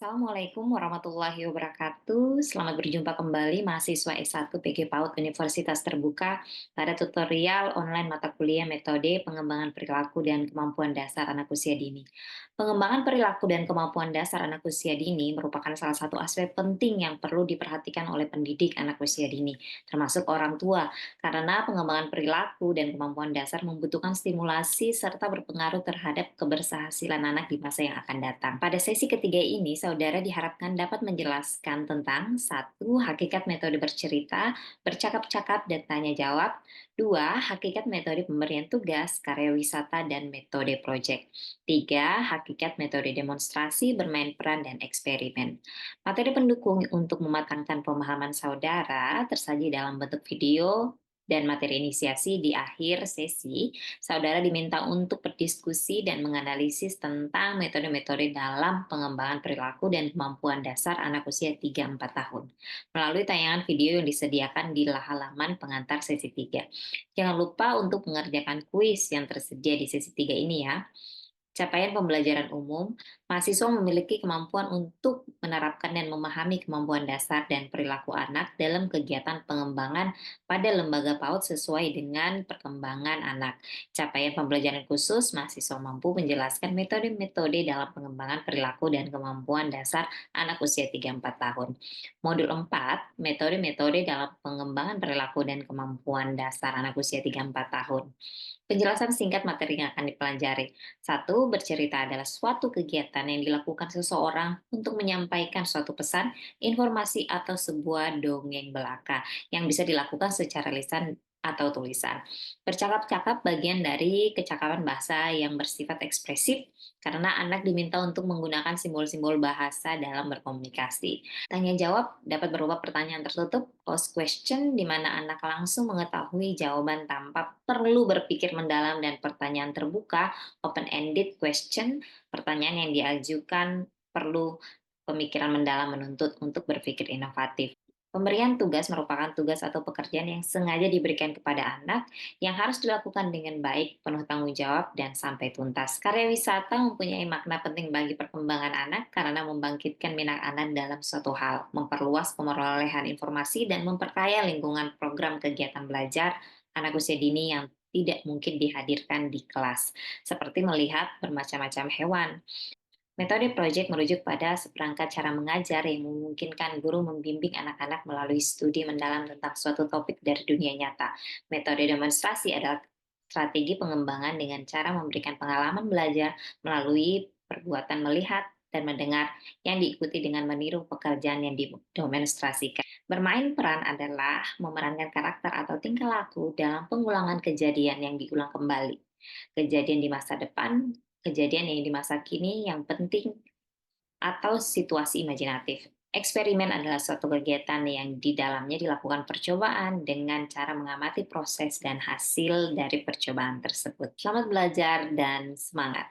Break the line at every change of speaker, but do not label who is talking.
Assalamualaikum warahmatullahi wabarakatuh. Selamat berjumpa kembali mahasiswa S1 PG PAUD Universitas Terbuka pada tutorial online mata kuliah metode pengembangan perilaku dan kemampuan dasar anak usia dini. Pengembangan perilaku dan kemampuan dasar anak usia dini merupakan salah satu aspek penting yang perlu diperhatikan oleh pendidik anak usia dini, termasuk orang tua, karena pengembangan perilaku dan kemampuan dasar membutuhkan stimulasi serta berpengaruh terhadap keberhasilan anak di masa yang akan datang. Pada sesi ketiga ini, saudara diharapkan dapat menjelaskan tentang satu, hakikat metode bercerita, bercakap-cakap, dan tanya jawab. Dua, hakikat metode pemberian tugas, karya wisata, dan metode proyek. Tiga, hakikat metode demonstrasi, bermain peran, dan eksperimen. Materi pendukung untuk mematangkan pemahaman saudara tersaji dalam bentuk video dan materi inisiasi di akhir sesi. Saudara diminta untuk berdiskusi dan menganalisis tentang metode-metode dalam pengembangan perilaku dan kemampuan dasar anak usia 3-4 tahun melalui tayangan video yang disediakan di halaman pengantar sesi 3. Jangan lupa untuk mengerjakan kuis yang tersedia di sesi 3 ini ya. Capaian pembelajaran umum, mahasiswa memiliki kemampuan untuk menerapkan dan memahami kemampuan dasar dan perilaku anak dalam kegiatan pengembangan pada lembaga PAUD sesuai dengan perkembangan anak. Capaian pembelajaran khusus, mahasiswa mampu menjelaskan metode-metode dalam pengembangan perilaku dan kemampuan dasar anak usia 3-4 tahun. Modul 4, metode-metode dalam pengembangan perilaku dan kemampuan dasar anak usia 3-4 tahun. Penjelasan singkat materi yang akan dipelajari. Satu, bercerita adalah suatu kegiatan yang dilakukan seseorang untuk menyampaikan suatu pesan, informasi, atau sebuah dongeng belaka yang bisa dilakukan secara lisan atau tulisan. Bercakap-cakap bagian dari kecakapan bahasa yang bersifat ekspresif karena anak diminta untuk menggunakan simbol-simbol bahasa dalam berkomunikasi. Tanya jawab dapat berupa pertanyaan tertutup, closed question, di mana anak langsung mengetahui jawaban tanpa perlu berpikir mendalam, dan pertanyaan terbuka, open-ended question, pertanyaan yang diajukan perlu pemikiran mendalam menuntut untuk berpikir inovatif. Pemberian tugas merupakan tugas atau pekerjaan yang sengaja diberikan kepada anak yang harus dilakukan dengan baik, penuh tanggung jawab, dan sampai tuntas. Karya wisata mempunyai makna penting bagi perkembangan anak karena membangkitkan minat anak dalam suatu hal, memperluas pemerolehan informasi, dan memperkaya lingkungan program kegiatan belajar anak usia dini yang tidak mungkin dihadirkan di kelas, seperti melihat bermacam-macam hewan. Metode proyek merujuk pada seperangkat cara mengajar yang memungkinkan guru membimbing anak-anak melalui studi mendalam tentang suatu topik dari dunia nyata. Metode demonstrasi adalah strategi pengembangan dengan cara memberikan pengalaman belajar melalui perbuatan melihat dan mendengar yang diikuti dengan meniru pekerjaan yang didemonstrasikan. Bermain peran adalah memerankan karakter atau tingkah laku dalam pengulangan kejadian yang diulang kembali. Kejadian di masa depan, kejadian yang di masa kini yang penting, atau situasi imajinatif. Eksperimen adalah suatu kegiatan yang di dalamnya dilakukan percobaan dengan cara mengamati proses dan hasil dari percobaan tersebut. Selamat belajar dan semangat!